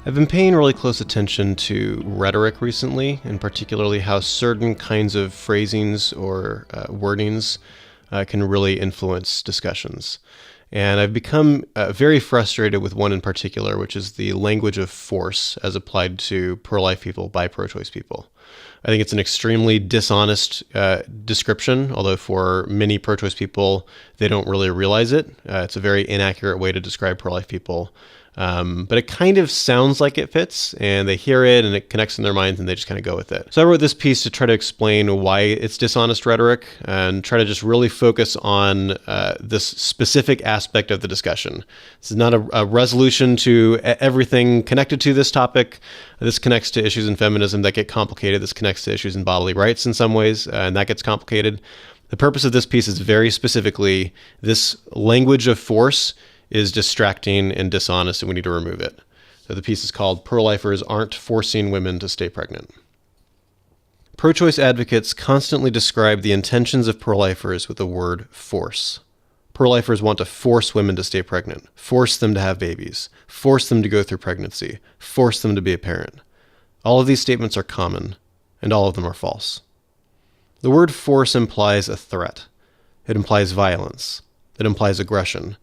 I've been paying really close attention to rhetoric recently, and particularly how certain kinds of phrasings or wordings can really influence discussions. And I've become very frustrated with one in particular, which is the language of force as applied to pro-life people by pro-choice people. I think it's an extremely dishonest description, although for many pro-choice people, they don't really realize it. It's a very inaccurate way to describe pro-life people. But it kind of sounds like it fits, and they hear it and it connects in their minds and they just kind of go with it. So I wrote this piece to try to explain why it's dishonest rhetoric and try to just really focus on this specific aspect of the discussion. This is not a resolution to everything connected to this topic. This connects to issues in feminism that get complicated. This connects to issues in bodily rights in some ways, and that gets complicated. The purpose of this piece is very specifically this language of force is distracting and dishonest, and we need to remove it. So the piece is called "ProLifers Aren't Forcing Women to Stay Pregnant." Pro-choice advocates constantly describe the intentions of pro-lifers with the word force. Pro-lifers want to force women to stay pregnant, force them to have babies, force them to go through pregnancy, force them to be a parent. All of these statements are common, and all of them are false. The word force implies a threat. It implies violence. It implies aggression.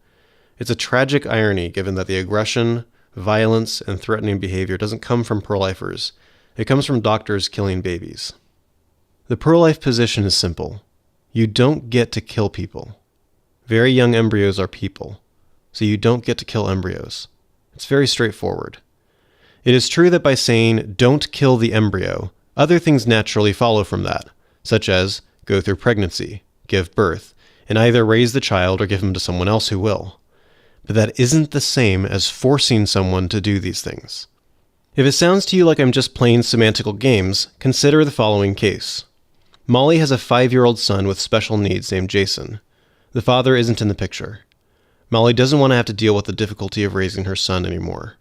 It's a tragic irony given that the aggression, violence, and threatening behavior doesn't come from pro-lifers. It comes from doctors killing babies. The pro-life position is simple. You don't get to kill people. Very young embryos are people, so you don't get to kill embryos. It's very straightforward. It is true that by saying, "don't kill the embryo," other things naturally follow from that, such as go through pregnancy, give birth, and either raise the child or give him to someone else who will. But that isn't the same as forcing someone to do these things. If it sounds to you like I'm just playing semantical games, consider the following case. Molly has a 5-year-old son with special needs named Jason. The father isn't in the picture. Molly doesn't want to have to deal with the difficulty of raising her son anymore.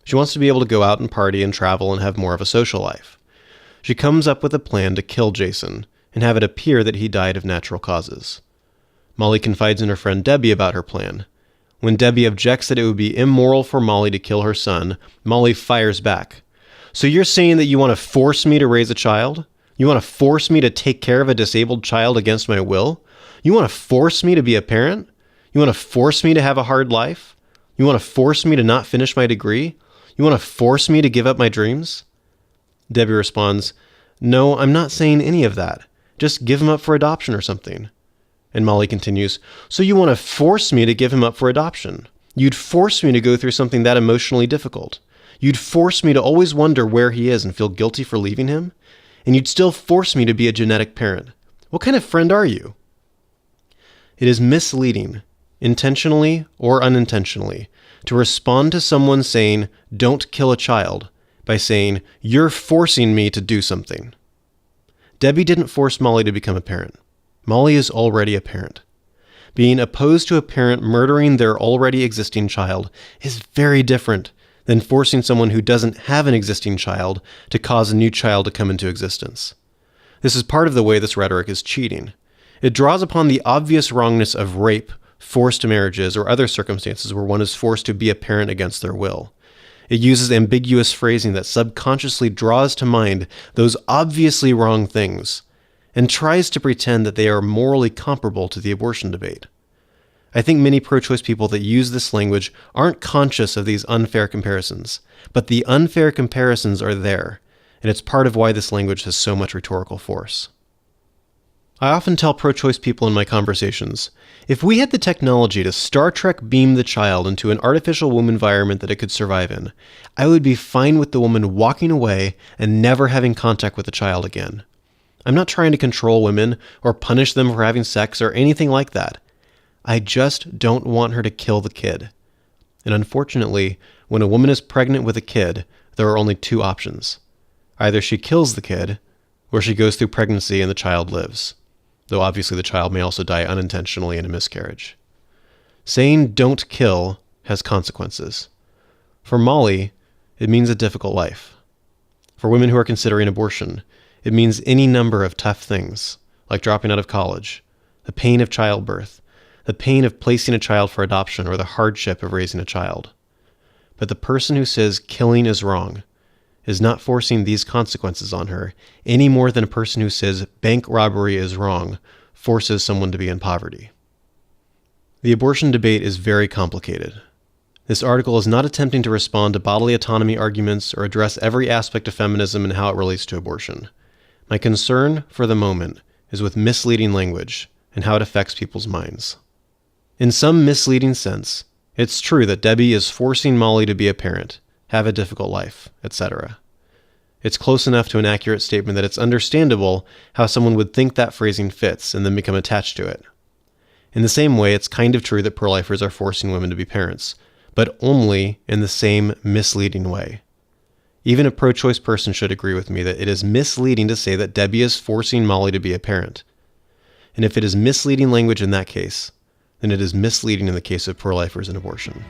She wants to be able to go out and party and travel and have more of a social life. She comes up with a plan to kill Jason and have it appear that he died of natural causes. Molly confides in her friend Debbie about her plan. When Debbie objects that it would be immoral for Molly to kill her son, Molly fires back. "So you're saying that you want to force me to raise a child? You want to force me to take care of a disabled child against my will? You want to force me to be a parent? You want to force me to have a hard life? You want to force me to not finish my degree? You want to force me to give up my dreams?" Debbie responds, "No, I'm not saying any of that. Just give him up for adoption or something." And Molly continues, "So you want to force me to give him up for adoption? You'd force me to go through something that emotionally difficult. You'd force me to always wonder where he is and feel guilty for leaving him? And you'd still force me to be a genetic parent. What kind of friend are you?" It is misleading, intentionally or unintentionally, to respond to someone saying, "don't kill a child," by saying, "you're forcing me to do something." Debbie didn't force Molly to become a parent. Molly is already a parent. Being opposed to a parent murdering their already existing child is very different than forcing someone who doesn't have an existing child to cause a new child to come into existence. This is part of the way this rhetoric is cheating. It draws upon the obvious wrongness of rape, forced marriages, or other circumstances where one is forced to be a parent against their will. It uses ambiguous phrasing that subconsciously draws to mind those obviously wrong things, and tries to pretend that they are morally comparable to the abortion debate. I think many pro-choice people that use this language aren't conscious of these unfair comparisons, but the unfair comparisons are there, and it's part of why this language has so much rhetorical force. I often tell pro-choice people in my conversations, if we had the technology to Star Trek beam the child into an artificial womb environment that it could survive in, I would be fine with the woman walking away and never having contact with the child again. I'm not trying to control women or punish them for having sex or anything like that. I just don't want her to kill the kid. And unfortunately, when a woman is pregnant with a kid, there are only two options. Either she kills the kid, or she goes through pregnancy and the child lives. Though obviously the child may also die unintentionally in a miscarriage. Saying "don't kill" has consequences. For Molly, it means a difficult life. For women who are considering abortion, it means any number of tough things, like dropping out of college, the pain of childbirth, the pain of placing a child for adoption, or the hardship of raising a child. but the person who says killing is wrong is not forcing these consequences on her any more than a person who says bank robbery is wrong forces someone to be in poverty. The abortion debate is very complicated. This article is not attempting to respond to bodily autonomy arguments or address every aspect of feminism and how it relates to abortion. My concern, for the moment, is with misleading language and how it affects people's minds. In some misleading sense, it's true that Debbie is forcing Molly to be a parent, have a difficult life, etc. It's close enough to an accurate statement that it's understandable how someone would think that phrasing fits and then become attached to it. In the same way, it's kind of true that pro-lifers are forcing women to be parents, but only in the same misleading way. Even a pro-choice person should agree with me that it is misleading to say that Debbie is forcing Molly to be a parent. And if it is misleading language in that case, then it is misleading in the case of pro-lifers and abortion.